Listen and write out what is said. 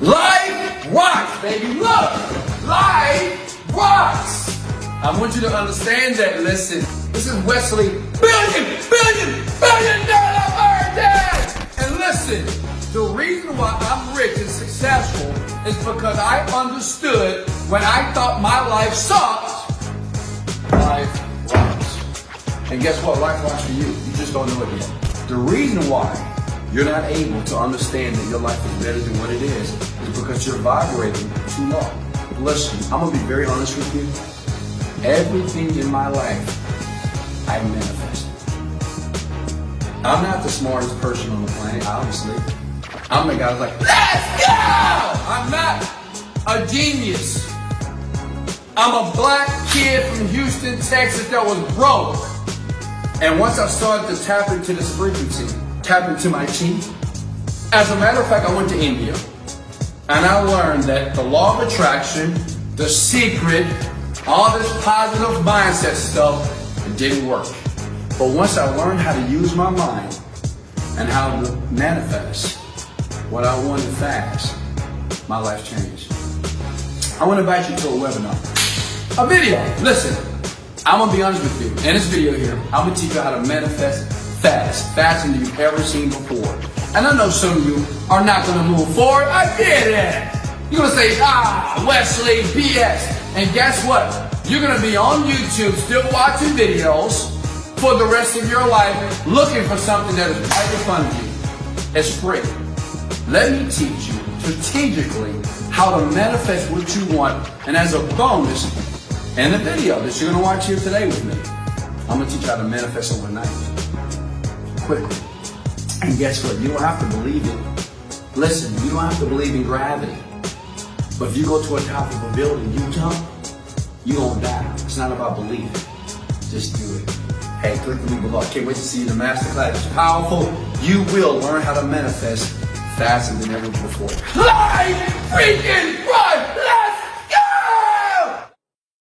Life rocks, baby. Look, life rocks. I want you to understand that. Listen, this is Wesley, billion dollar Virgin. And listen, the reason why I'm rich and successful is because I understood when I thought my life sucked, life rocks. And guess what? Life rocks for you. You just don't know it yet. The reason why you're not able to understand that your life is better than what it is because you're vibrating too low. Listen, I'm gonna be very honest with you. Everything in my life, I manifest. I'm not the smartest person on the planet, obviously. I'm the guy who's like, let's go! I'm not a genius. I'm a black kid from Houston, Texas that was broke. And once I started to tap into this frequency, tap into my chi. As a matter of fact, I went to India and I learned that the law of attraction, the secret, all this positive mindset stuff, it didn't work. But once I learned how to use my mind and how to manifest what I wanted fast, my life changed. I want to invite you to a webinar, a video. Listen, I'm going to be honest with you. In this video here, I'm going to teach you how to manifest faster than you've ever seen before. And I know some of you are not going to move forward. I get it. You're going to say, Wesley, BS. And guess what? You're going to be on YouTube still watching videos for the rest of your life looking for something that is right in front of you. It's free. Let me teach you strategically how to manifest what you want. And as a bonus, in the video that you're going to watch here today with me, I'm going to teach you how to manifest overnight. Quickly. And guess what? You don't have to believe it. Listen, you don't have to believe in gravity. But if you go to a top of a building, you jump, you won't die. It's not about belief. Just do it. Hey, click the link below. I can't wait to see you in the masterclass. It's powerful. You will learn how to manifest faster than ever before. Life freaking run!